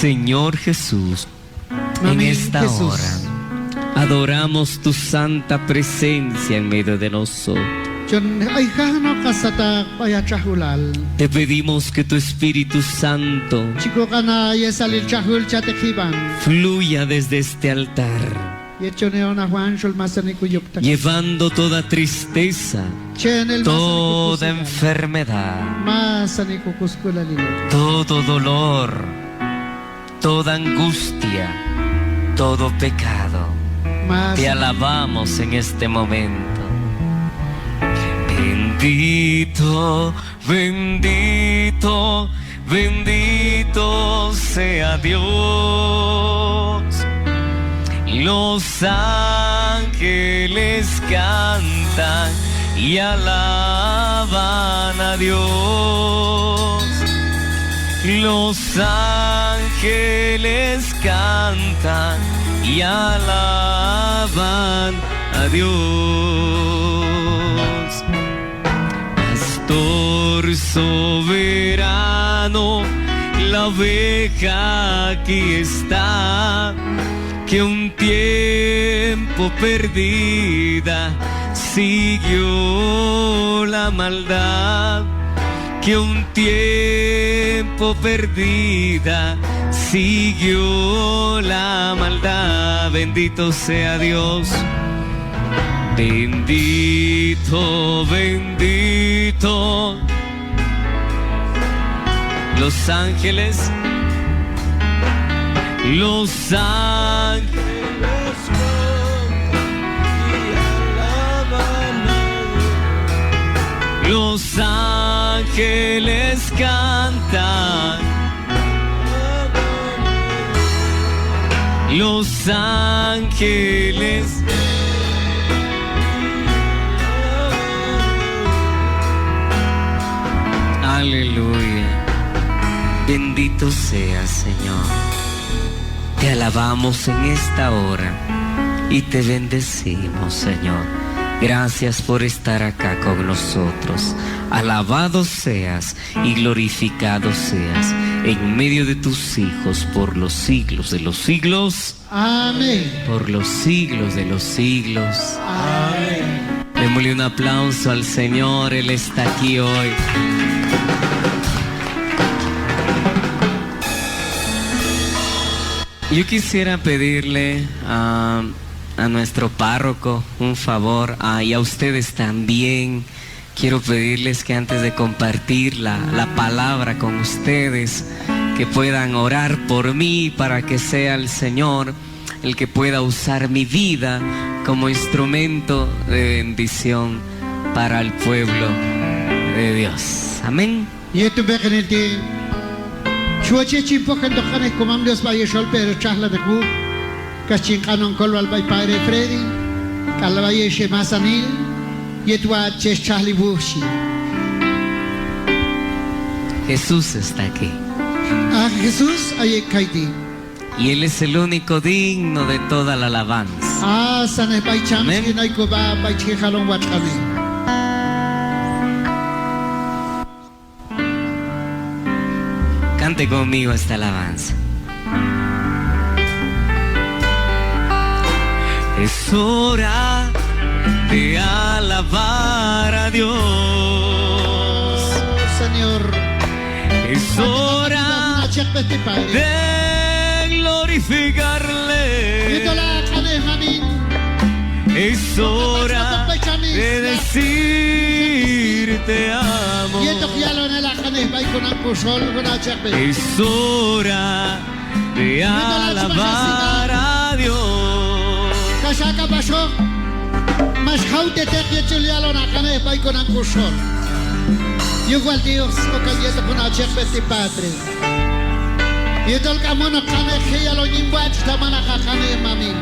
Señor Jesús, en esta hora adoramos tu santa presencia en medio de nosotros. Te pedimos que tu Espíritu Santo fluya desde este altar, llevando toda tristeza, toda enfermedad, todo dolor, toda angustia, todo pecado. Te alabamos en este momento. Bendito, bendito, bendito sea Dios. Los ángeles cantan y alaban a Dios. Los ángeles cantan y alaban a Dios. Pastor soberano, la oveja aquí está, que un tiempo perdida siguió la maldad, que un tiempo perdida siguió la maldad. Bendito sea Dios. Bendito, bendito. Los ángeles, los ángeles los ángeles cantan, los ángeles aleluya. Bendito seas, Señor. Te alabamos en esta hora y te bendecimos, Señor. Gracias por estar acá con nosotros. Alabado seas y glorificado seas en medio de tus hijos por los siglos de los siglos. Amén. Por los siglos de los siglos. Amén. Démosle un aplauso al Señor. Él está aquí hoy. Yo quisiera pedirle a nuestro párroco un favor, y a ustedes también. Quiero pedirles que antes de compartir la palabra con ustedes, que puedan orar por mí para que sea el Señor el que pueda usar mi vida como instrumento de bendición para el pueblo de Dios. Amén. Chuache chimpo que tocan es como Dios vaya sol pero chasla de cu, cachin canon colo al bay padre Freddy, calvaya she masanil, yetwa che chasli bushi. Jesús está aquí. Ah, Jesús aye kaiti. Y Él es el único digno de toda la alabanza. Ah, sane bay cham que no hay coba bay che jalon watane. Cante conmigo esta alabanza. Es hora de alabar a Dios. Señor. Es hora de glorificarle. Es hora de decir te amo. Es hora de alabar a Dios. Igual Dios, o caliente con la chepete padre. Y el camono cane que ya lo nimbuach tamana cane mami.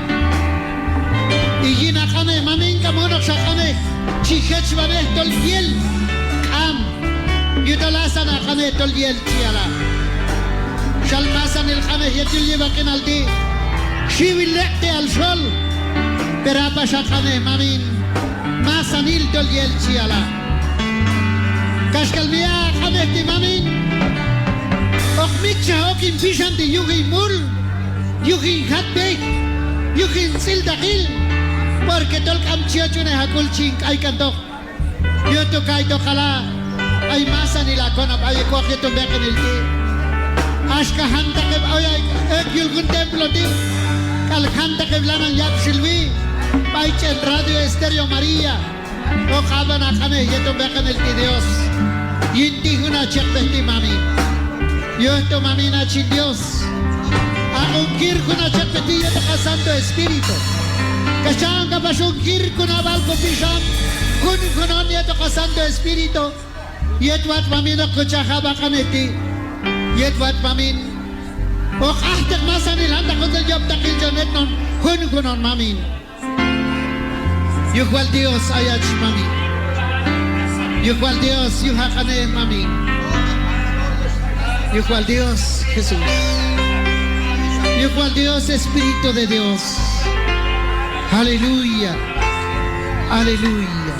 Y gina cane mami camono chacane. Chihech vane tol piel. Am. Y el asana cane tol piel chiala. Shalmasan el cane y el lleva que naldi. Shivilete al sol. Pero apa chacane mami. Masanil tol piel chiala. Kaskalmia khameti mamin Okmicha okin pishan de yugi mul, yugi hatbek, yugi sildagil, porque tol kamchiachune hakul chink ay kantok. Yo to kay to kala ay masa nila konap ay ko kito beken ilti. Ashka hanta ke ay ek yulgun templo ti. Kal hanta ke blanan yak silvi. Bay chen radio Estéreo María. O kabana kane yeto beken ilti Dios. Yinti huna chek beti mami. Yo esto mami na chin Dios. Agungkir huna chek beti yeto ka Santo Espíritu. Kachan ka pasungkir kuna balko pishan. Kun yeto ka Santo Espíritu. Yet wat mamin ako chakaba kaneti. Yet wat mamin. O kahtek masa nilanda ko sa job takil janet non. Kunon mamin. Yukwal Dios ayach mami. Yukwal Dios yuhakane mami. Yukwal Dios Jesús. Yukwal Dios Espíritu de Dios. Aleluya. Aleluya.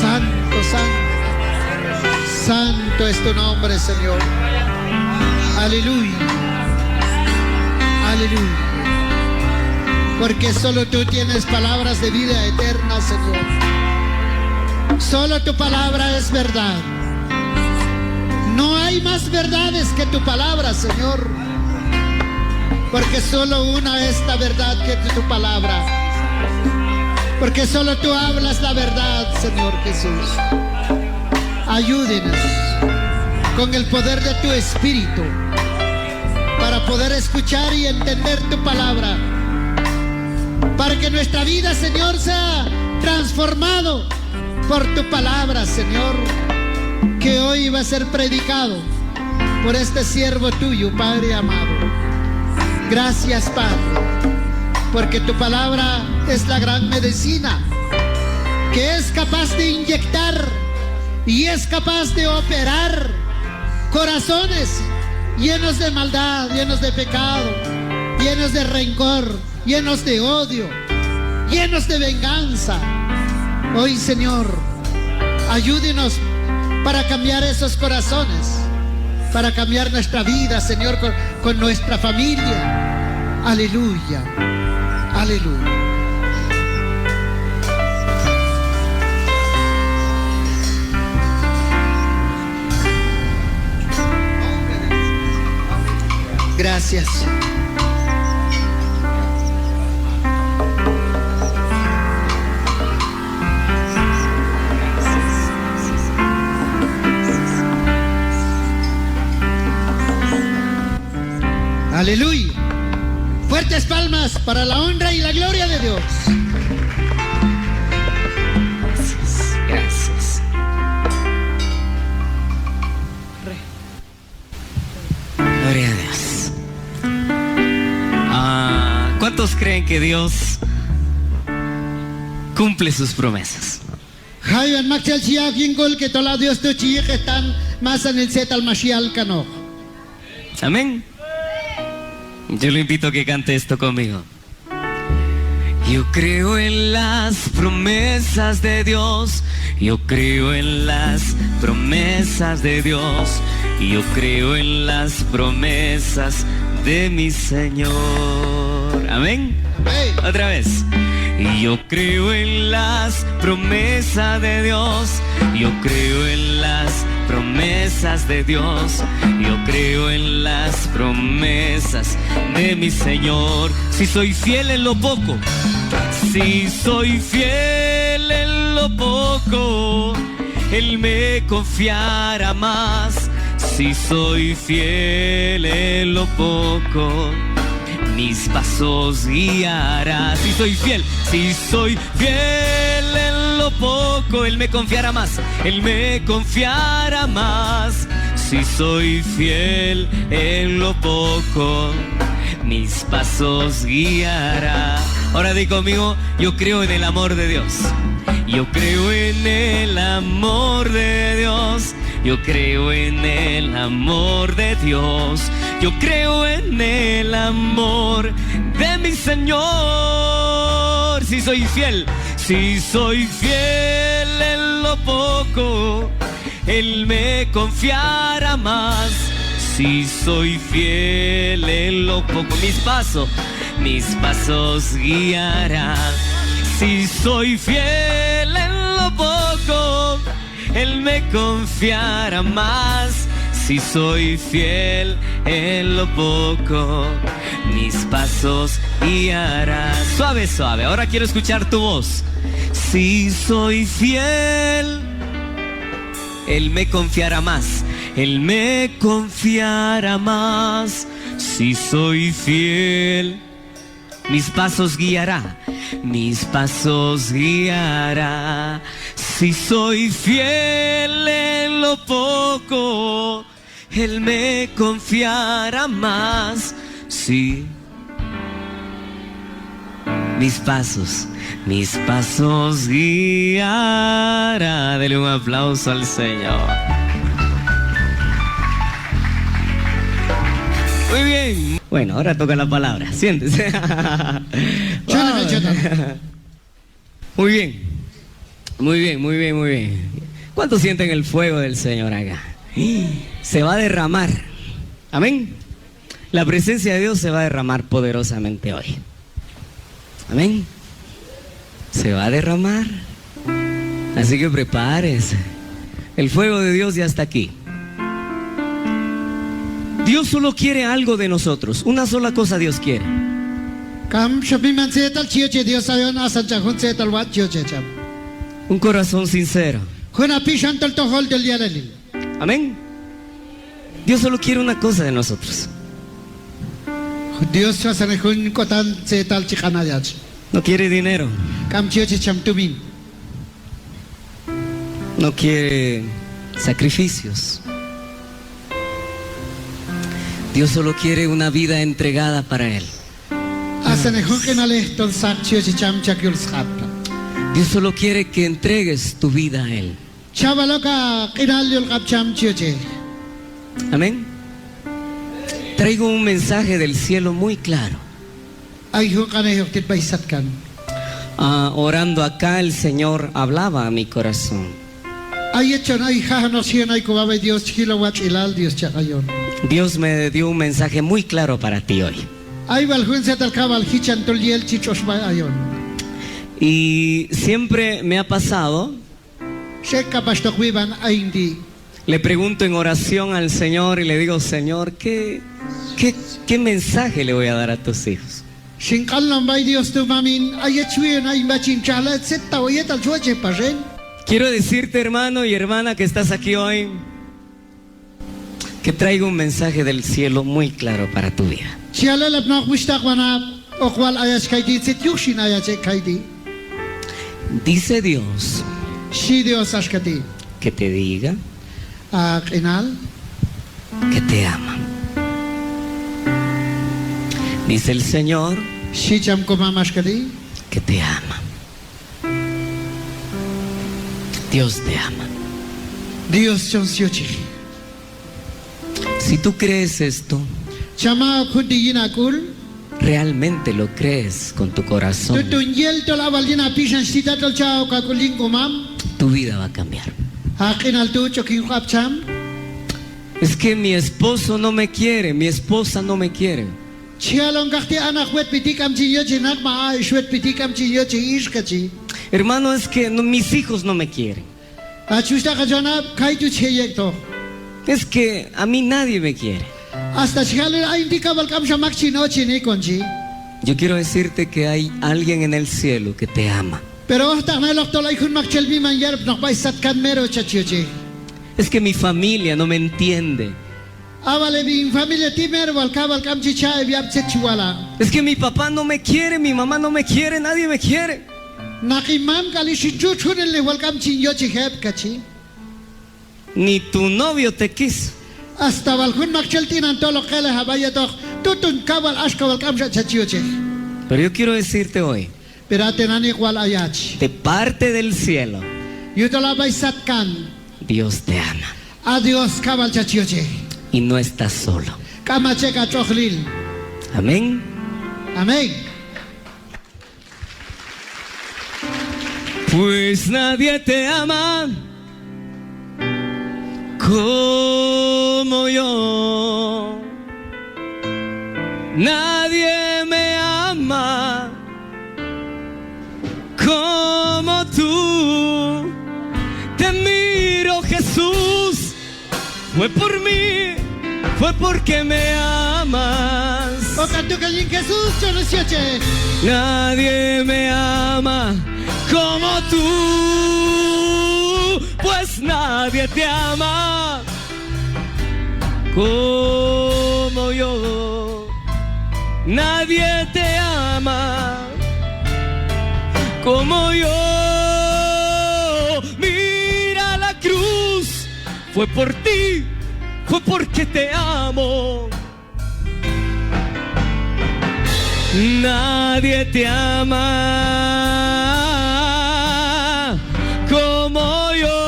Santo, santo. Santo es tu nombre, Señor. Aleluya. Aleluya. Porque solo tú tienes palabras de vida eterna, Señor. Solo tu palabra es verdad. No hay más verdades que tu palabra, Señor. Porque solo una es la verdad que tu palabra. Porque solo tú hablas la verdad, Señor Jesús. Ayúdenos con el poder de tu Espíritu para poder escuchar y entender tu palabra, para que nuestra vida, Señor, sea transformado por tu palabra, Señor, que hoy va a ser predicado por este siervo tuyo, Padre amado. Gracias, Padre, porque tu palabra es la gran medicina que es capaz de inyectar y es capaz de operar corazones llenos de maldad, llenos de pecado, llenos de rencor, llenos de odio, llenos de venganza. Hoy, Señor, ayúdenos para cambiar esos corazones, para cambiar nuestra vida, Señor, con nuestra familia. Aleluya, aleluya. Gracias. Aleluya. Fuertes palmas para la honra y la gloria de Dios. Gracias, gracias. Gloria a Dios. ¿Cuántos creen que Dios cumple sus promesas? Hayan Maxel Chia Kingol que toda Dios tu chi que están más en el set al Mashiach Kano. Amén. Yo le invito a que cante esto conmigo. Yo creo en las promesas de Dios. Yo creo en las promesas de Dios. Yo creo en las promesas de mi Señor. Amén. Hey. Otra vez. Yo creo en las promesas de Dios. Yo creo en las promesas de Dios. Yo creo en las promesas de mi Señor. Si soy fiel en lo poco, si soy fiel en lo poco, Él me confiará más. Si soy fiel en lo poco, mis pasos guiará. Si soy fiel en lo poco, Él me confiará más. Él me confiará más. Si soy fiel en lo poco, mis pasos guiará. Ahora di conmigo, yo creo en el amor de Dios. Yo creo en el amor de Dios. Yo creo en el amor de Dios. Yo creo en el amor de mi Señor. Si soy fiel en lo poco, Él me confiará más. Si soy fiel en lo poco, mis pasos guiará. Si soy fiel en lo poco, Él me confiará más. Si soy fiel en lo poco, mis pasos guiará. Suave, suave, ahora quiero escuchar tu voz. Si soy fiel, Él me confiará más. Él me confiará más. Si soy fiel, mis pasos guiará. Mis pasos guiará. Si soy fiel en lo poco, Él me confiará más. Sí. Mis pasos guiará. Dele un aplauso al Señor. Muy bien. Bueno, ahora toca la palabra. Siéntese. Muy bien. Muy bien, muy bien, muy bien. ¿Cuántos sienten el fuego del Señor acá? Se va a derramar. Amén. La presencia de Dios se va a derramar poderosamente hoy. Amén. Se va a derramar. Así que prepárese. El fuego de Dios ya está aquí. Dios solo quiere algo de nosotros. Una sola cosa Dios quiere. Un corazón sincero. Amén. Dios solo quiere una cosa de nosotros. No quiere dinero. No quiere sacrificios. Dios solo quiere una vida entregada para Él. Dios solo quiere que entregues tu vida a Él. Amén. Traigo un mensaje del cielo muy claro. Orando acá, el Señor hablaba a mi corazón. Dios me dio un mensaje muy claro para ti hoy. Y siempre me ha pasado, le pregunto en oración al Señor y le digo: Señor, ¿qué mensaje le voy a dar a tus hijos? Quiero decirte, hermano y hermana que estás aquí hoy, que traigo un mensaje del cielo muy claro para tu vida. Dice Dios que te diga que te ama. Dice el Señor que te ama. Dios te ama. Si tú crees esto, realmente lo crees con tu corazón, tu vida va a cambiar. Es que mi esposo no me quiere, mi esposa no me quiere. Hermano, es que mis hijos no me quieren. Es que a mí nadie me quiere. Yo quiero decirte que hay alguien en el cielo que te ama. Es que mi familia no me entiende. Es que mi papá no me quiere, mi mamá no me quiere, nadie me quiere. Ni tu novio te quiso. Pero yo quiero decirte hoy, de parte del cielo, Dios te ama. Y no estás solo. Amén. Amén. Pues nadie te ama como como yo. Nadie me ama como tú. Te miro, Jesús, fue por mí, fue porque me amas. O canto que en Jesús yo no sé. Nadie me ama como tú, pues nadie te ama como yo. Nadie te ama como yo. Mira la cruz, fue por ti, fue porque te amo. Nadie te ama como yo.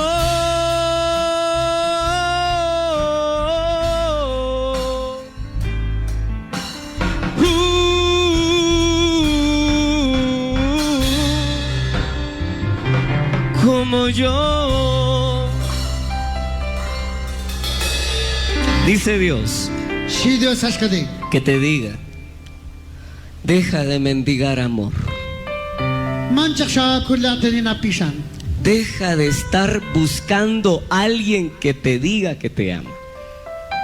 Como yo. Dice Dios Sí, Dios ashkadi. que te diga: deja de mendigar amor. Manchak sha kullatenina pishan. Deja de estar buscando a alguien que te diga que te ama.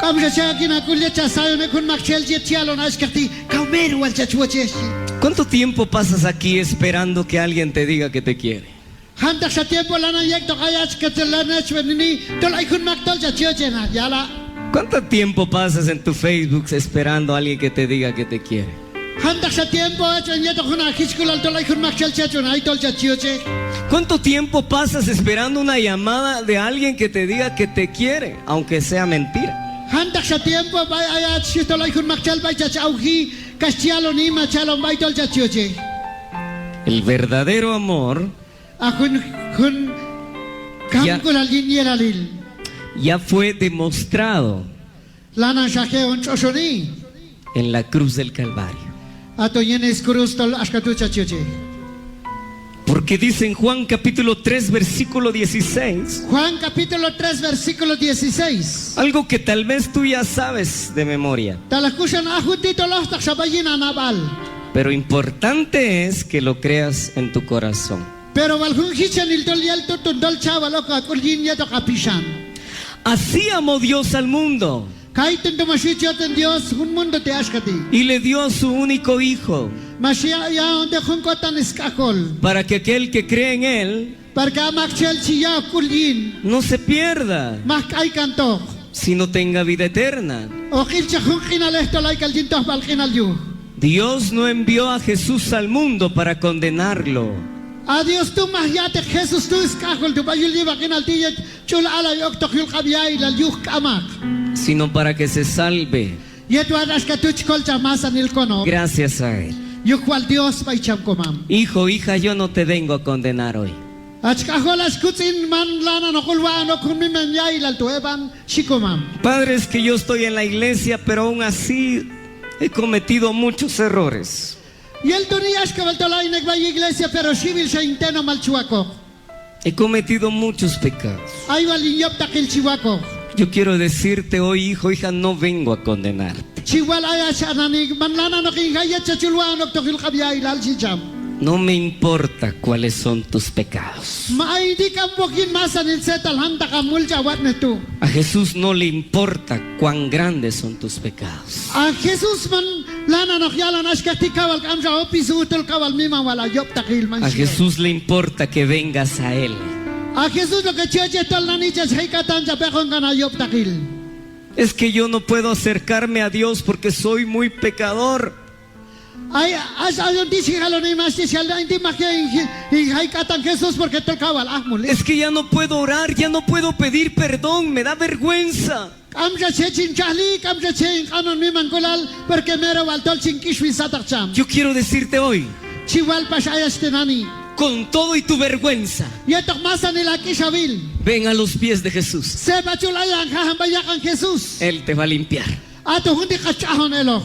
Kamja sha kina kullecha sayone kun makchel jetialo na ashkati. Kaumer wal chachuacheshi. ¿Cuánto tiempo pasas aquí esperando que alguien te diga que te quiere? Hantak sa tiempo lana yek to kayach ketelana chwenini. Tolai kun maktol chachuachena. Yala. ¿Cuánto tiempo pasas en tu Facebook esperando a alguien que te diga que te quiere? Hantak sa tiempo achon yeto kuna kishkulal tolai kun makchel chachuna. Ay tol chachuache. ¿Cuánto tiempo pasas esperando una llamada de alguien que te diga que te quiere, aunque sea mentira? Hantak sa tiempo bay ayat shi tolai kun makchel bay chachauhi. Kastialo ni machalon bay tol chachuache. El verdadero amor Akun kun kamkulal yinyeralil. ya fue demostrado Lana shake on choshoni. en la cruz del Calvario. Ato yenes cruz tol ashkatu chachuache. Porque dice en Juan capítulo 3 versículo 16, Juan capítulo 3 versículo 16. algo que tal vez tú ya sabes de memoria, Talakushan ahutito los takshabayina nabal. pero importante es que lo creas en tu corazón. Pero valhun hichan il tol yal tutun dol chawaloka kulyin yato kapishan. Así amó Dios al mundo Kaitun to mashichoten Dios un mundo te ashkati. y le dio a su único hijo, Mashia ya onde junkotan iskakol. para que aquel que cree en él Parka makchel chiya kulyin. no se pierda, Mak ay kanto. sino tenga vida eterna. O kilcha junkinal esto laikal jintos balkinal yu. Dios no envió a Jesús al mundo para condenarlo, Adiós tú más ya te Jesús tú iskakol tu bayul lleva kinal tiyet chul ala yok tokyul kabiyay lal yuk kamak. sino para que se salve Yetu adashkatuch kol chamasan il kono. gracias a él. Yukwal Dios paicham komam. Hijo, hija, yo no te vengo a condenar hoy. Achkaholas kutzin man lana no kulwa no kunmimen yay lal tueban shikomam. Padre, es que yo estoy en la iglesia, pero aún así he cometido muchos errores. Y el tunias que valtolay negbay iglesia pero civil se inteno malchuaco. He cometido muchos pecados. Ay valinyop takil chihuaco. Yo quiero decirte hoy, hijo, hija, no vengo a condenarte. Chihual aya shananig man lana no kingayet chachulwa no tokil kabiyay lal shicham. No me importa cuáles son tus pecados. Maidi kam bokin masan il setal handa kamul jawat netu. A Jesús no le importa cuán grandes son tus pecados. A Jesús man lana no yalan ashkati kawal kamja opisutul kawal mima wala yop takil man. A Jesús le importa que vengas a Él. A Jesús lo que cheche tol nani chas heikatan ja pekon kana yop takil. Es que yo no puedo acercarme a Dios porque soy muy pecador. Ay as ayon disi halo ni mas disi halda inti makia heikatan Jesús porque tol kawal ahmul. Es que ya no puedo orar, ya no puedo pedir perdón, me da vergüenza. Kamja chechin chahli kamja chein kanon mi mankulal porque mero wal tol chinkishwi satakcham. Yo quiero decirte hoy, Chiwal pas ayaste nani. con todo y tu vergüenza, Yetok masan ila kishavil. ven a los pies de Jesús. Se bachulayan kahambayakan Jesús. Él te va a limpiar. Ato hundi kachahon elo.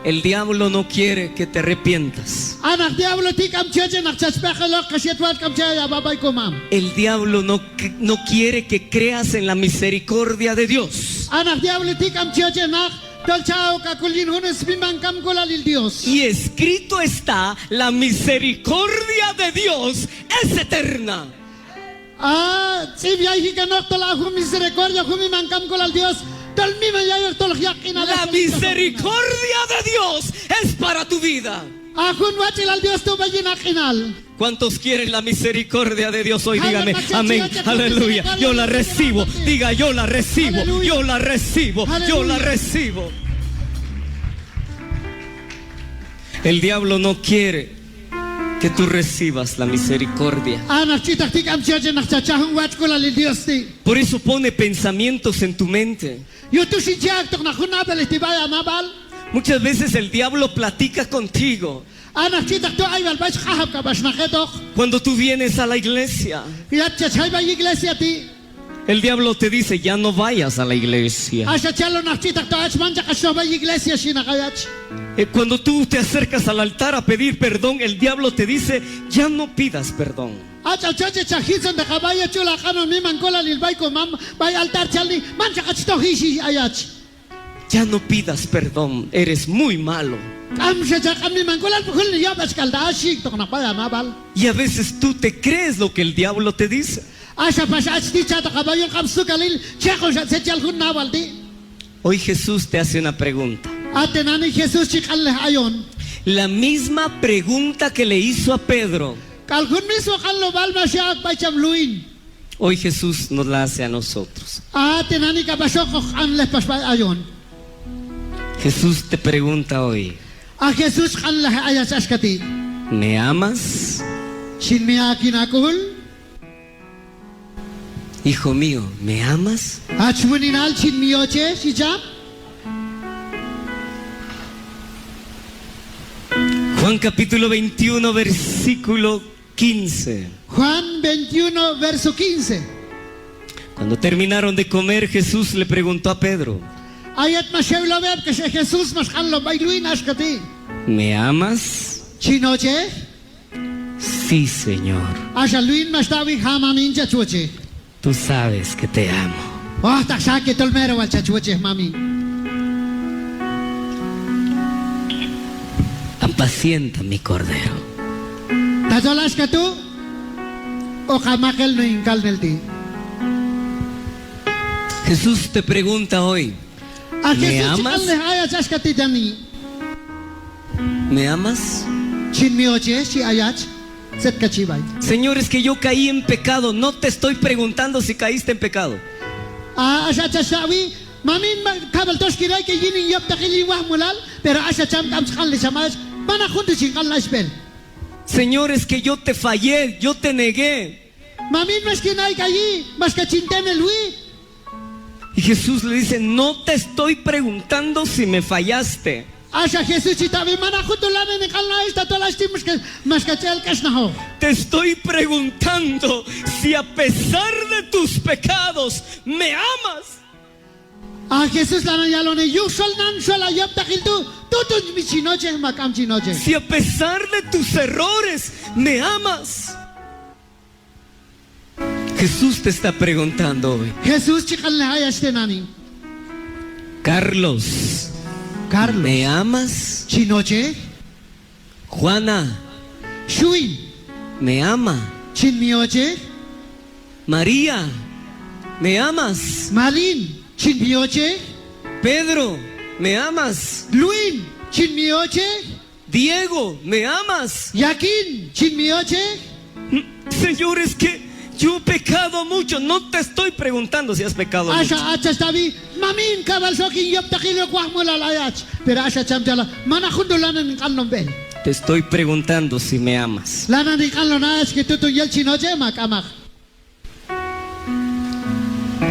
El diablo no quiere que te arrepientas. Anak diablo ti kam cheche nak chachpekelo kashietwat kam chaya babay kumam. El diablo no quiere que creas en la misericordia de Dios. Anak diablo tikam chioche nach. Tol chao kakulin hunes bimankam kolalil Dios. Y escrito está, la misericordia de Dios es eterna. Sibia hika nok tol ahu misericordia humi mankam kolal Dios. Tol mi me yayo tol yakina. La misericordia de Dios es para tu vida. Ahun wachil al Dios tu bayina kinal. ¿Cuántos quieren la misericordia de Dios hoy? Dígame, amén, aleluya. Yo la recibo, diga, yo la recibo, yo la recibo, yo la recibo. El diablo no quiere que tú recibas la misericordia. Por eso pone pensamientos en tu mente. Muchas veces el diablo platica contigo cuando tú vienes a la iglesia. El diablo te dice, ya no vayas a la iglesia. Cuando tú te acercas al altar a pedir perdón, el diablo te dice, ya no pidas perdón. Ya no pidas perdón, eres muy malo. Y a veces tú te crees lo que el diablo te dice. Hoy Jesús te hace una pregunta. La misma pregunta que le hizo a Pedro. Hoy Jesús nos la hace a nosotros. Jesús te pregunta hoy, ¿me amas? Hijo mío, ¿me amas? Juan capítulo 21, versículo 15. Juan 21, verso 15. Cuando terminaron de comer, Jesús le preguntó a Pedro, ¿me amas? Sí, Señor. Tú sabes que te amo. Apacienta mi cordero. Jesús te pregunta hoy, ¿me amas? ¿Me amas? Señor, es que yo caí en pecado. No te estoy preguntando si caíste en pecado. Señor, es que yo te fallé, yo te negué. Y Jesús le dice, no te estoy preguntando si me fallaste. Te estoy preguntando si a pesar de tus pecados me amas. Si a pesar de tus errores me amas. Jesús te está preguntando hoy. Carlos, ¿me amas? Juana, ¿me ama? María, ¿me amas? Pedro, ¿me amas? Diego, ¿me amas? Señor, es que yo he pecado mucho. No te estoy preguntando si has pecado mucho. Te estoy preguntando si me amas.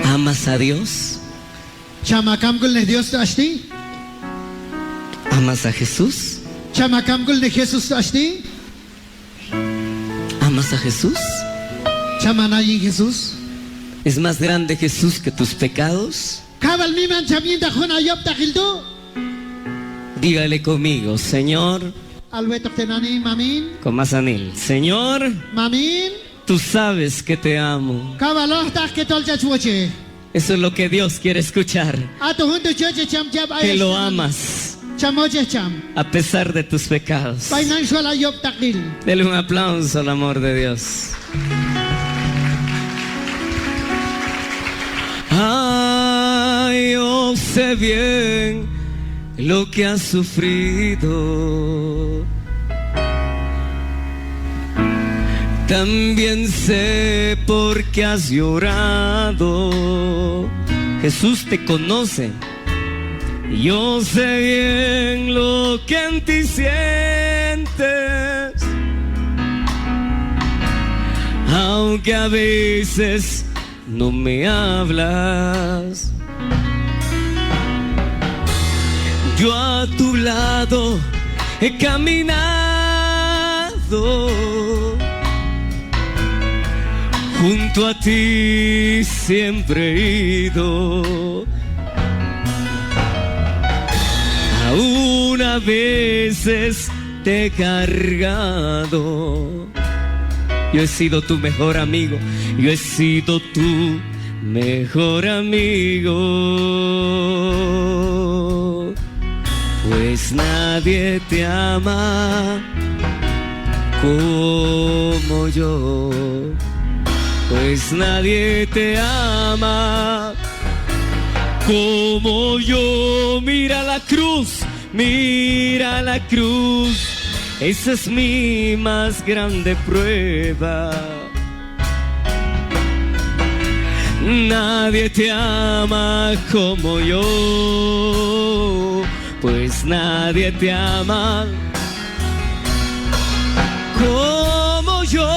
¿Amas a Dios? ¿Amas a Jesús? ¿Amas a Jesús? ¿Es más grande Jesús que tus pecados? Dígale conmigo, Señor, con más anil, Señor, tú sabes que te amo. Eso es lo que Dios quiere escuchar. Ato junto choche cham cham Que lo amas chamoche cham. a pesar de tus pecados. Financial ayop takil. Dele un aplauso al amor de Dios. Ay, yo sé bien lo que has sufrido. También sé por qué has llorado. Jesús te conoce. Yo sé bien lo que en ti sientes. Aunque a veces no me hablas. Yo a tu lado he caminado. Junto a ti siempre he ido. Aún a veces te he cargado. Yo he sido tu mejor amigo. Yo he sido tu mejor amigo. Pues nadie te ama como yo. Pues nadie te ama como yo. Mira la cruz, mira la cruz. Esa es mi más grande prueba. Nadie te ama como yo. Pues nadie te ama como yo.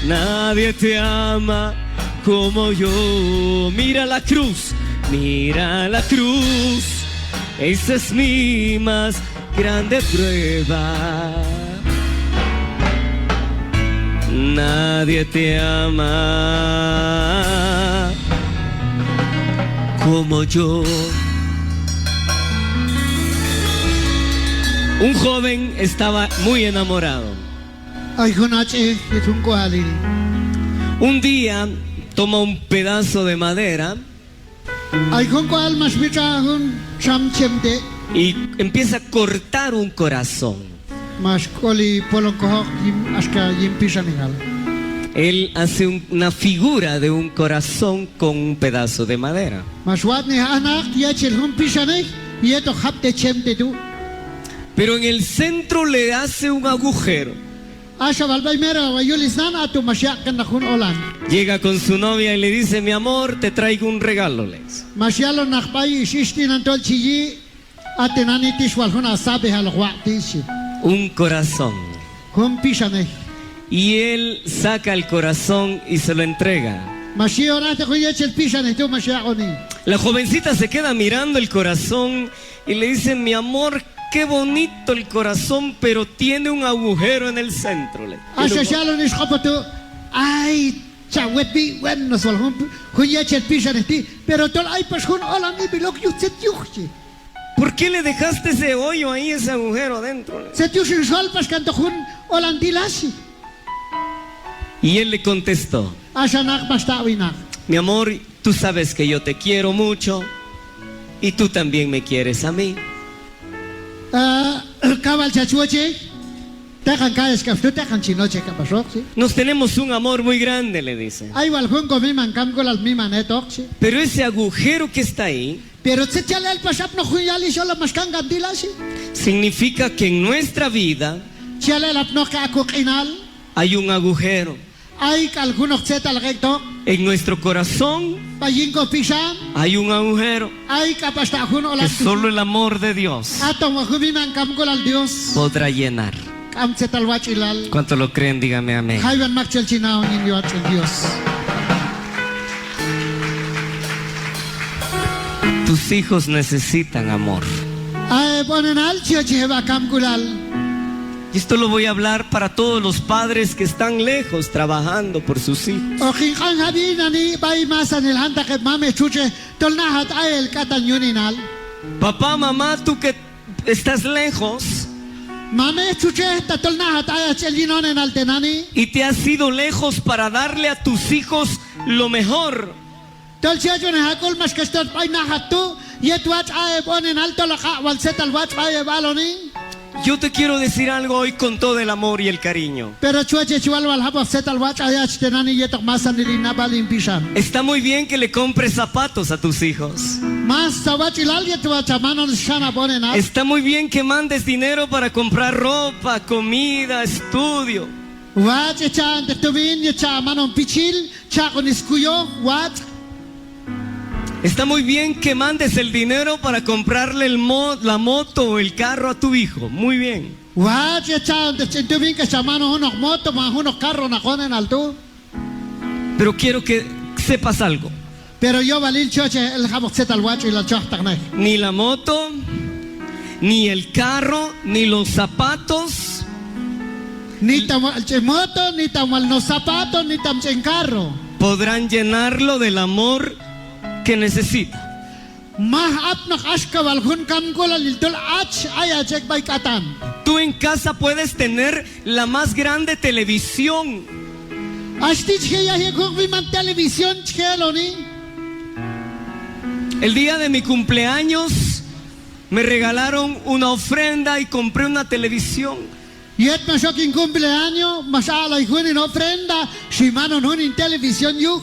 Nadie te ama como yo. Mira la cruz, mira la cruz. Esa es mi más grande prueba. Nadie te ama como yo. Un joven estaba muy enamorado. Ay hunache itunko halil. Un día toma un pedazo de madera Ay hunko al masbika hun cham chemte. y empieza a cortar un corazón. Mas koli polonko yim aska yim pisaningal. Él hace una figura de un corazón con un pedazo de madera. Mas watni anak yachel hun pisanik yeto hapte chemte tu. Pero en el centro le hace un agujero. Asha balbay mera wayulisnan atu masyak kan hun olan. Llega con su novia y le dice: mi amor, te traigo un regalo. Le dice. Masyalo nakpay ishishtin antol chiyi atenani tishwal hun asabe hal waqtishi. Un corazón. Hun pisanik. Y él saca el corazón y se lo entrega. Mashiorate kun yachel pisanik tu masyakoni. La jovencita se queda mirando el corazón y le dice: mi amor, qué bonito el corazón, pero tiene un agujero en el centro. Asha shalo nishqapato ay chawetbi wen noswal hun yachel pisanik ti pero tol ay pas hun olan ni bilok yutset yuchi. ¿Por qué le dejaste ese hoyo ahí, ese agujero adentro? Set yushin sol pas kan hun olan dilasi. Y él le contestó: Asha nak basta winak. mi amor, tú sabes que yo te quiero mucho y tú también me quieres a mí. Kabal chachuache takan kayas kaftu takan chinoche kapasok. Nos tenemos un amor muy grande, le dice. Ay wal hun ko miman kam kolal miman etoksi. Pero ese agujero que está ahí Pero se chale el pasap no huyali solo maskan gandilasi. significa que en nuesra vida Chale el apno ka kukinal. hay un agujero. Ay kalkunok zetal recto. En nuestro corazón Payinko pisam. hay un agujero Ay kapasta hun que olas. solo el amor de Dios Ato wahumiman kam kolal Dios. podrá llenar. Kam zetal wachilal. ¿Cuánto lo creen? Dígame amén. Haywan makchel chinao nin yochel Dios. Tus hijos necesitan amor. Ay ponen al chicheba kam kulal. Y esto lo voy a hablar para todos los padres que están lejos trabajando por sus hijos. O kinkan habina ni bay masan el hanta que mame chuche tolnahat ay el katanyuninal. Papá, mamá, tú que estás lejos, Mame chuche tatolna hataya chelinone en altenani. Y te has ido lejos para darle a tus hijos lo mejor. Tol chayone hakul mas kastot paina hatu. Yet watch ae bonen alto la wal setal watch ae baloni. Yo te quiero decir algo hoy con todo el amor y el cariño. Pero chuche chual wal hab setal watch ae tenani yetok masan nilina balin pishan. Está muy bien que le compres zapatos a tus hijos. Mas sawach ilal yet watch manon shana bonen al. Está muy bien que mandes dinero para comprar ropa, comida, estudio. Watch echan de tubin yecha manon pichil cha con iskuyo watch. Está muy bien que mandes el dinero para comprarle la moto o el carro a tu hijo. Muy bien. Watch echan de tubin que chamano unos moto más unos carros na jonen al tú. Pero quiero que sepas algo. Pero yo valil choche el hab setal watch y la chochtagna. Ni la moto, ni el carro, ni los zapatos, Ni tam moto, ni tam no zapatos, ni tam en carro. podrán llenarlo del amor que necesita. Mah apnak ashka walhun kam kola liltul ach aya chek bay katan. Tú en casa puedes tener la más grande televisión, Ashti chke ya he kog man televisión chkeloni. el día de mi cumpleaños me regalaron una ofrenda y compré una televisión. Yet ma shokin cumpleaños, masala y en ofrenda, shimano nun in televisión yu.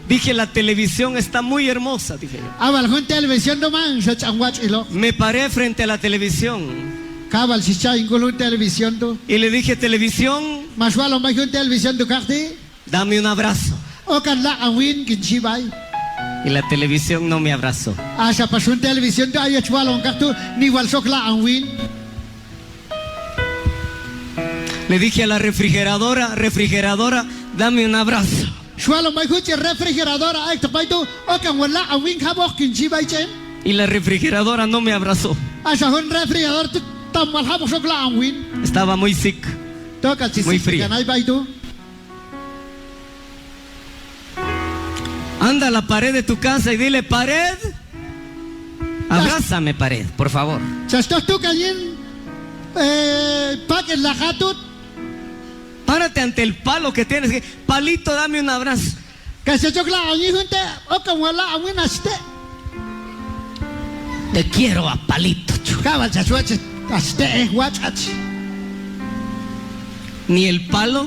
Dije, la televisión está muy hermosa, dije yo. Awal hun televisión do man, shoch ang watch ilo. Me paré frente a la televisión Kabal si cha ingulun televisión do. y le dije, televisión, Maswalo may hun televisión do kakti. dame un abrazo. O kan la ang win kinchibay. Y la televisión no me abrazó. Asa pasun televisión do ayach walong kaktu ni wal sok la ang win. Le dije a la refrigeradora, dame un abrazo. Shwalo may huche refrigeradora ay tapay do o kan wala ang win habok kinchibay chen. Y la refrigeradora no me abrazó. Asa hun refrigerador tu tam wal habok sok la ang win. Estaba muy sick. Toka Muy fría. kanay bay do. Anda a la pared de tu casa y dile, pared, abrázame, pared, por favor. Chastos tu kanyin paken la hatut. Párate ante el palo que tienes. Palito, dame un abrazo. Kasi chok la ang hunte o kan wala ang win aste. Te quiero a palito, chulo. Kabal sa swatch aste watch ach. Ni el palo,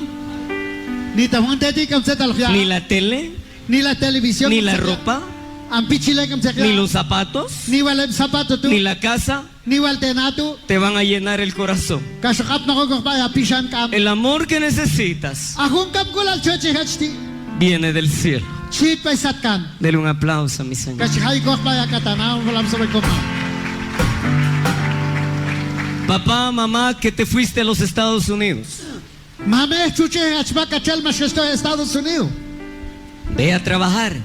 Ni tam hunte ti kam setal khya. ni la tele, Ni la televisión. ni kam la se khya. ropa, Ang pichile kam se khya. ni los zapatos, Ni wal zapato tu. ni la casa Ni wal tenatu. te van a llenar el corazón. Kasakap na ko ba pishan kam. El amor que necesitas Ahun kam kulal choche hachti. viene del cielo. Chit pa satkan. Dele un aplauso a mi Señor. Kasi hay ko ba katana walam sa ko. Papá, mamá, que te fuiste a los Estados Unidos. Mame chuche achba kachel mas esto Estados Unidos. Ve a trabajar,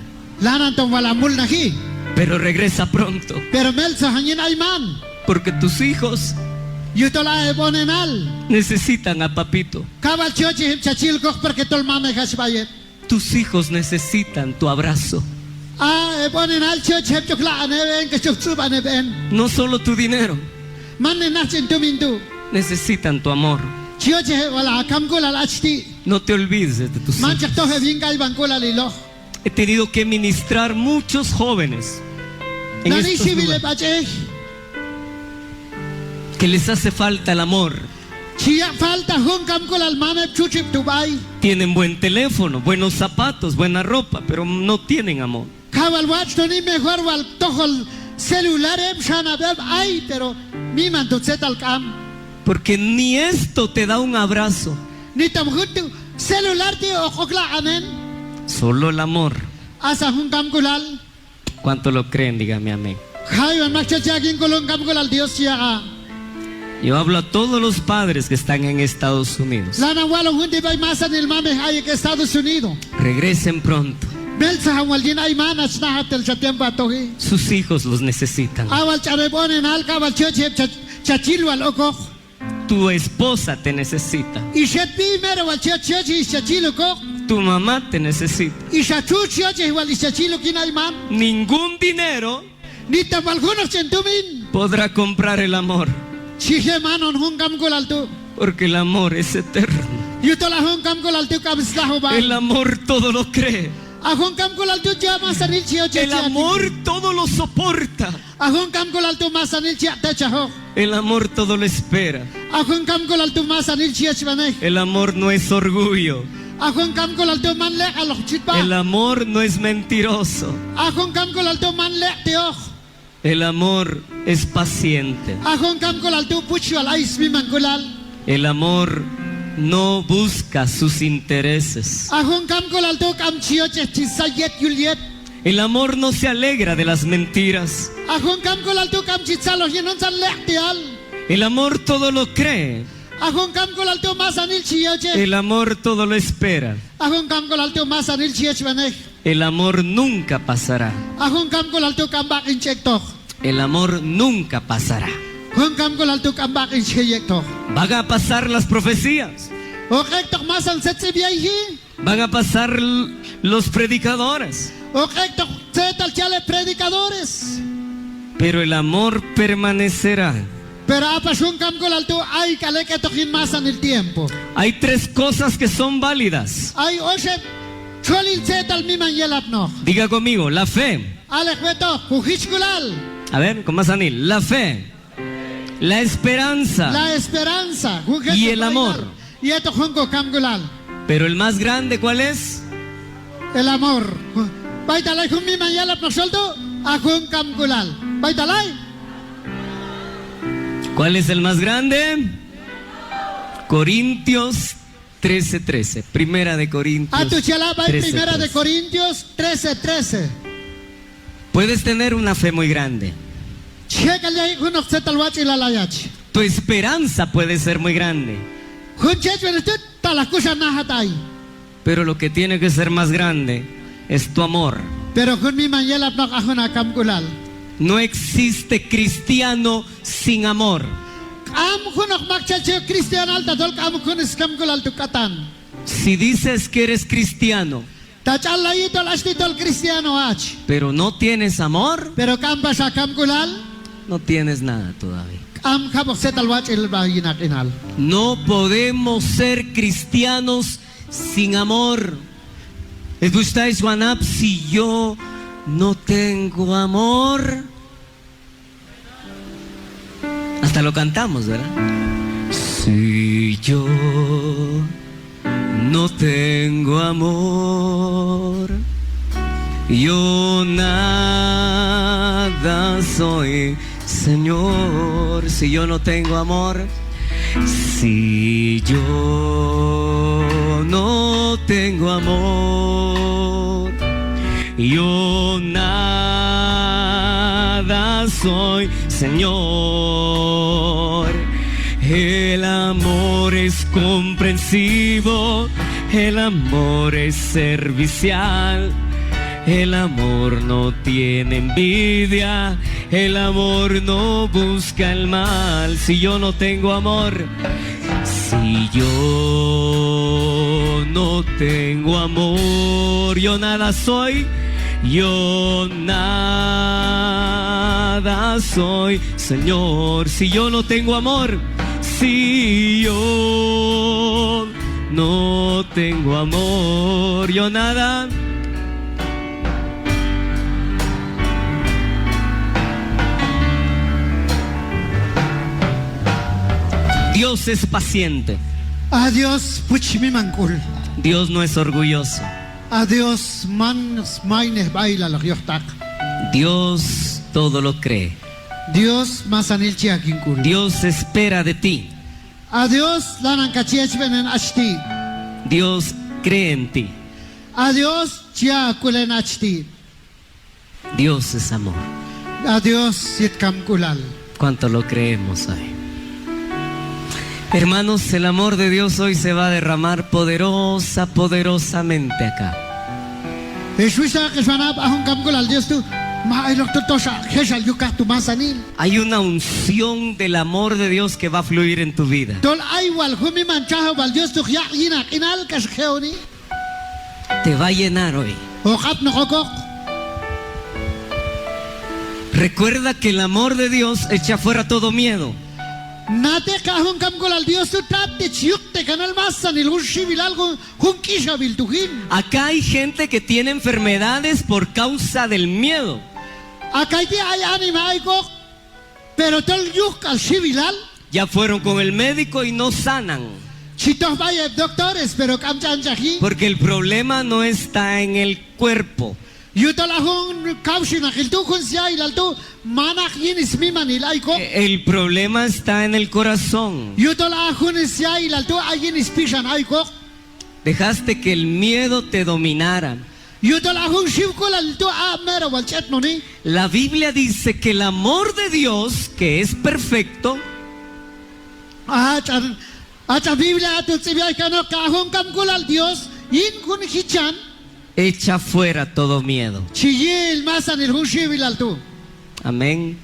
Lanan tong wala mul nahi. pero regresa pronto. Pero mel sa hangin ay man. Porque tus hijos Yutola e bonenal. necesitan a papito. Kabal choche him chachil ko porque tol mame hasbayet. Tus hijos necesitan tu abrazo. Ah, e bonenal choche him chokla aneben ke choktsub aneben. No solo tu dinero, Man ne nachin tumindu. necesitan tu amor. Choche wala kam kulal achti. No te olvides de tus Man hijos. chakto he vingay bangkula lilo. He tenido que ministrar muchos jóvenes en Nani estos sibile lugares, bache. que les hace falta el amor. Chia falta hun kam kulal mame chuchip Dubai. Tienen buen teléfono, buenos zapatos, buena ropa, pero no tienen amor. Kabal watch to ni mejor wal tohol celular em shanabeb ay pero mi man tu setal kam. Porque ni esto te da un abrazo, Ni tam hutu celular ti o kokla anen. solo el amor. Asa hun kam kulal. ¿Cuánto lo creen? Dígame amén. Hayo makchachagin kulong kam kulal Dios siya. Yo hablo a todos los padres que están en Estados Unidos. Lana walong hundi bay masan il mame hay que Estados Unidos. Regresen pronto. Mel sa hawal din ay manas na hatel sa tiempo atohi. Sus hijos los necesitan. Awal charebonen al kabal choche chachil wal okok. Tu esposa te necesita. Ishet pi mero wal choche chachil okok. Tu mamá te necesita. Ishachu choche wal chachil kinay man. Ningún dinero Ni tam algunos centumin. podrá comprar el amor. Chije manon hungam kulaltu. Porque el amor es eterno. Yutola hungam kulaltu kabislahu ba. El amor todo lo cree. Ahungam kulaltu ya masanil chio chio. El amor todo lo soporta. Ahungam kulaltu masanil chia techaho. El amor todo lo espera. Ahungam kulaltu masanil chia chibane. El amor no es orgullo. Ahungam kulaltu man le aloh chitba. El amor no es mentiroso. Ahungam kulaltu man le teoh. El amor es paciente. Ahungam kulaltu puchual aismi mangkulal. El amor no busca sus intereses. Ahungam kulaltu kam chio chisayet yuliet. El amor no se alegra de las mentiras. Ahungam kulaltu kam chitsalo yenon san le teal. El amor todo lo cree. Ahungam kulaltu masanil chio che. El amor todo lo espera. Ahungam kulaltu masanil chio chibane. El amor nunca pasará. Ahungam kulaltu kam bak inchektoh. El amor nunca pasará. Ahungam kulaltu kam bak inchektoh. Van a pasar las profecías. Okek tok masan setsi biaihi. Van a pasar los predicadores. Okek tok setal chale predicadores. Pero el amor permanecerá. Pero apa hungam kulaltu ay kaleke tokin masan el tiempo. Hay tres cosas que son válidas. Ay oshe cholil setal miman yelap no. Diga conmigo, la fe. Alek beto kuhich kulal. A ver, con más anil. La fe, la esperanza La esperanza. y el amor. Y esto junco kamgulal. Pero el más grande, ¿cuál es? El amor. Baitalay kung mi mayalap na soldo, akong kamgulal. Baitalay. ¿Cuál es el más grande? Corintios 13:13. Primera de Corintios Atu chala bay 13:13. primera de Corintios 13:13. Puedes tener una fe muy grande. Chekalay kunok setalwach ilalayach. Tu esperanza puede ser muy grande. Kun chechwenetut talakusha nahatay. Pero lo que tiene que ser más grande es tu amor. Pero kun mi mayalap na akong kamgulal. No existe cristiano sin amor. Am kunok magchache Kristianal tatol am kun kamgulal tukatan. Si dices que eres cristiano, Tachalay tol astitol Kristiano ach. pero no tienes amor, Pero kamba sa kamgulal. no tienes nada todavía. Am kabok setalwach ilbayinak inal. No podemos ser cristianos sin amor. ¿Escucháis, Juanap? Si yo no tengo amor. Hasta lo cantamos, ¿verdad? Si yo no tengo amor, yo nada soy, Señor. Si yo no tengo amor, si yo no tengo amor, yo nada soy, Señor. El amor es comprensivo, el amor es servicial, el amor no tiene envidia, el amor no busca el mal. Si yo no tengo amor, si yo no tengo amor, yo nada soy, yo nada soy, Señor. Si yo no tengo amor, si yo no tengo amor, yo nada. Dios es paciente. Adiós puchmi mankul. Dios no es orgulloso. Adiós man maines baila los yostak. Dios todo lo cree. Dios masanil chiakinkul. Dios espera de ti. Adiós lanan kachiachbenen ashti. Dios cree en ti. Adiós chiakulen ashti. Dios es amor. Adiós sitkam kulal. ¿Cuánto lo creemos hoy? Hermanos, el amor de Dios hoy se va a derramar poderosamente acá. Eshuisa keswanab ahon kam kulal Dios tu mailok tutosha heshal yukah tu masanil. Hay una unción del amor de Dios que va a fluir en tu vida. Tol aiwal humi manchaho bal Dios tu yinak inal kashkeoni. Te va a llenar hoy. Okap nokokok. Recuerda que el amor de Dios echa fuera todo miedo. Nate kahun kam kolal Dios tu tapte chiukte canal masa ni lun shivil algo hun kisha biltuhin. Acá hay gente que tiene enfermedades por causa del miedo. Akaiti ay anima ay kok, pero tol yuk al shivilal. Ya fueron con el médico y no sanan. Chitos vaya doctores, pero kam chanjahi. Porque el problema no está en el cuerpo. Yutalahun kaushina kiltu kun sia ilaltu manak yin ismi manil ay kok. El problema está en el corazón. Yutalahun sia ilaltu ayin ispishan ay kok. Dejaste que el miedo te dominara. Yutalahun shivkul altu amera wal chetnoni. La Biblia dice que el amor de Dios, que es perfecto, Acha Biblia atu tsibiay kano kahun kam kulal Dios yin kun hichan. echa fuera todo miedo. Chiyil masan el hun shivil altu. Amén.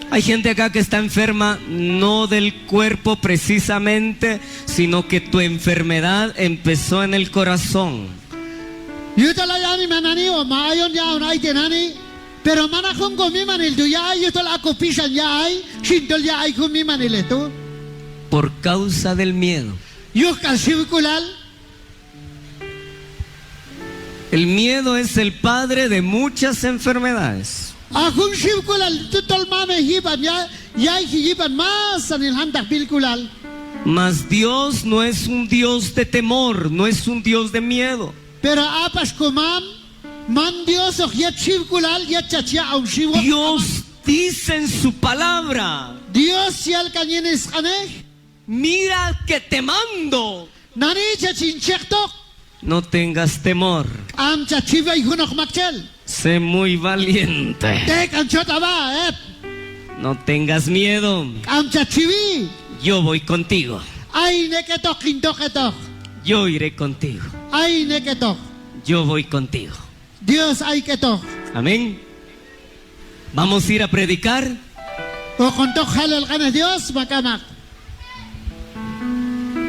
Hay gente acá que está enferma, no del cuerpo precisamente, sino que tu enfermedad empezó en el corazón. Yutalayani manani o maayon ya un ay tenani. Pero mana kung gumimanil tu ya ay yutol ako pishan ya ay shintol ya ay gumimanil ito. Por causa del miedo. Yukal shivikulal. El miedo es el padre de muchas enfermedades. Akung shivikulal tutol mame hiban ya hiban mas anil handak bilkulal. Mas Dios no es un Dios de temor, no es un Dios de miedo. Pero apas kumam man Dios o yet shivikulal yet chachia au shivo. Dios dice en su palabra: Dios yal kanyenes kaneh. mira que te mando. Nani chachin chektok. No tengas temor, Am chachiva y hunok makchel. sé muy valiente. Tek an chotaba No tengas miedo, Am chachivi. yo voy contigo. Ay neketok kintoketok. Yo iré contigo. Ay neketok. Yo voy contigo. Dios ay ketok. Amén. Vamos a ir a predicar. O kontok halal kanes Dios makamak.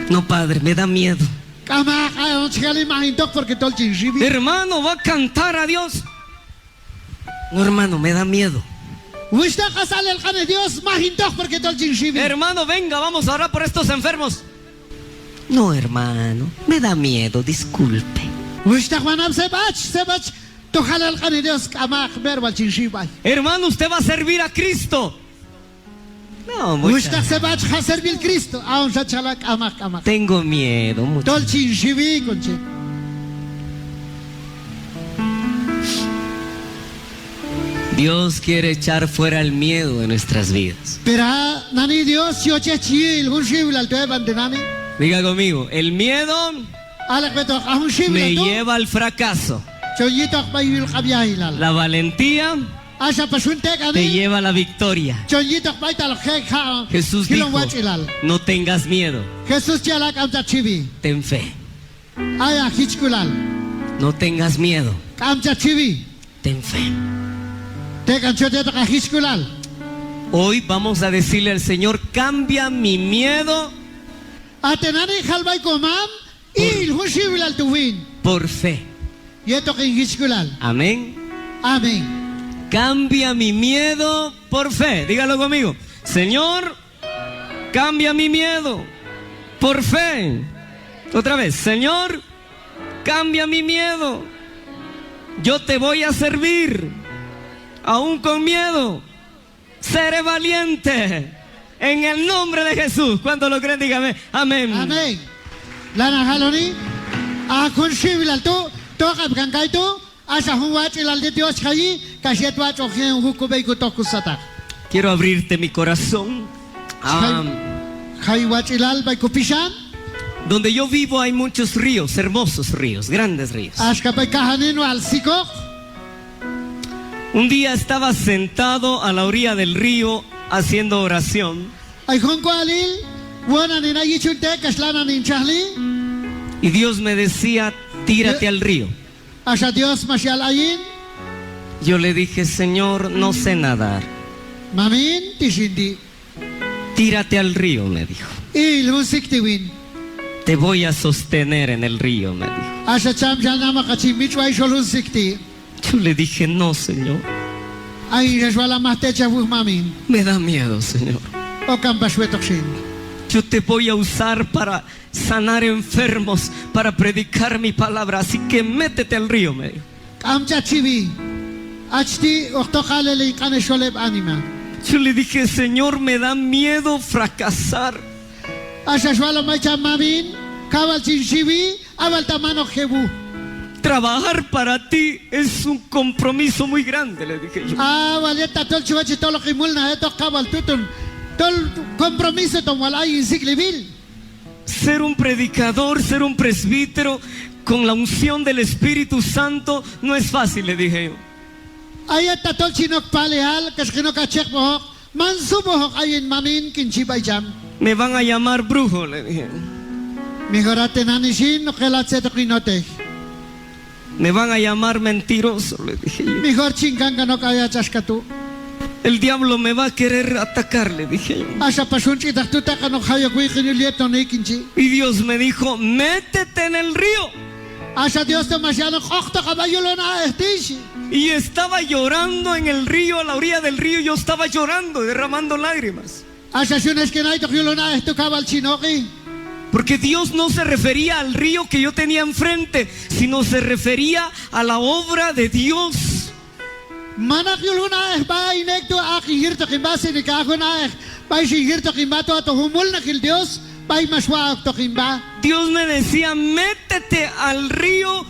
No, Padre, me da miedo. Kamak ayon chikali mahintok porque tol chinshibi. Hermano, va a cantar a Dios. No, hermano, me da miedo. Wishta kasal el kanes Dios mahintok porque tol chinshibi. Hermano, venga, vamos a orar por estos enfermos. No, hermano, me da miedo, disculpe. Wishta kwanam sebach to halal kanes Dios kamak berbal chinshibi. Hermano, usted va a servir a Cristo. No, Wishta sebach haser bil Cristo. Aon shachalak kamak. tengo miedo mucho. Tol chinshibi konche. Dios quiere echar fuera el miedo de nuestras vidas. Pero nani Dios yo chechil hun shibil al toe bandenani. Diga conmigo, el miedo Alak betok ahun shibil me al to. lleva al fracaso. Choyitok bayil kabyahilal. La valentía Asha pasuntek te ani. lleva a la victoria. Choyitok baytal khek ha. Jesús dijo, Kilong wachilal. no tengas miedo, Jesus chalak amcha chibi. ten fe. Aya hichkulal. No tengas miedo, Amcha chibi. ten fe. Tekan chotetok a hichkulal. Hoy vamos a decirle al Señor, cambia mi miedo Atenani halbay komam. Il hun shibil al tuwin. por fe. Yetok in hichkulal. Amén. Amén. Cambia mi miedo por fe. Dígalo conmigo. Señor, cambia mi miedo por fe. Otra vez. Señor, cambia mi miedo. Yo te voy a servir. Aún con miedo. Seré valiente. En el nombre de Jesús. Cuando lo creen, dígame. Amén. Amén. Lana haloni. Akun shibil al to. Tokap kankay to. Asa hun wachilal de Dios kayi. Kashet wach okhen hukubay kutok kusatak. Quiero abrirte mi corazón. Hay wachilal bay kupishan. Donde yo vivo hay muchos ríos, hermosos ríos, grandes ríos. Ashkapay kahanino al sikok. Un día estaba sentado a la orilla del río haciendo oración Ay hun ko alil. Wana nina yichunte kaslana nin chahli. y Dios me decía, tírate al río. Asha Dios masyal ayin. Yo le dije, Señor, no sé nadar. Mamin tishindi. Tírate al río, me dijo. Il hun siktiwin. Te voy a sostener en el río, me dijo. Asha cham janama kachimich way shol hun sikti. Yo le dije, no, Señor, Ay reshwala mahte chavuh mamin. me da miedo, Señor. O kampashwetokshin. Yo te voy a usar para sanar enfermos, para predicar mi palabra. Así que métete al río, me dijo. Amcha chivi. Achti oktokhalele kanesholeb anima. Yo le dije, Señor, me da miedo fracasar. Ashashwala maicha mamin. Kabal chinshivi. Abal tamano jebu. Trabajar para ti es un compromiso muy grande, le dije yo. Valeta tol chivachi tolo kimulna eto kabal tutun. Tol compromiso tomwalay insiglivil. Ser un predicador, ser un presbítero con la unción del Espíritu Santo no es fácil, le dije yo. Ayata tol chinok paleal kashkino kachek bohok. Mansu bohok ayin mamin kinchibay jam. Me van a llamar brujo, le dije. Mejorate nanishin no kelatse tokinote. Me van a llamar mentiroso, le dije yo. Mejor chinganga no kaya chashkatu. El diablo me va a querer atacar, le dije yo. Asha pasunchi taktuta kano kaya kuikini lieto nikinchi. Y Dios me dijo, métete en el río. Asha Dios te masiano kokto kabayulo na estishi. Y estaba llorando en el río, a la orilla del río, yo estaba llorando, derramando lágrimas. Asha shunes que naito kyulo na estu kabal chinoki. Porque Dios no se refería al río que yo tenía enfrente, sino se refería a la obra de Dios. Manak yuluna es ba inekto akihirto kimba sinikahuna es ba ishihirto kimba to humul nakil Dios ba imashwa to kimba. Dios me decía, métete al río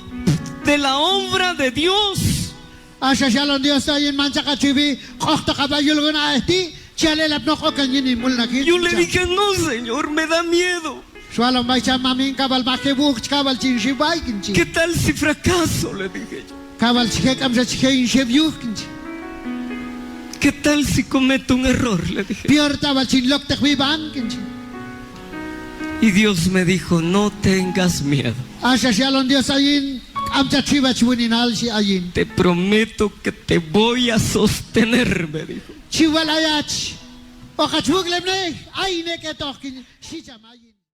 de la obra de Dios. Asha shalom Dios ayin mancha kachibi kokto kabayuluna esti chale la pnoko kanyini mul nakil. Yo le dije, no, Señor, me da miedo. Shalom maicha mamin kabal makebuch kabal chinshi ba kinchi. ¿Qué tal si fracaso? Le dije yo. Kabal chike amsa chike inshevyu kinchi. ¿Qué tal si cometo un error? Le dije. Pior tabal chinlok tekwiban kinchi. Y Dios me dijo, no tengas miedo. Asha shalom Dios ayin amcha chiva chwuninal shi ayin. Te prometo que te voy a sostener, me dijo. Chiwalayach. O kachwuglemne ayine ke tokin shi chamayin.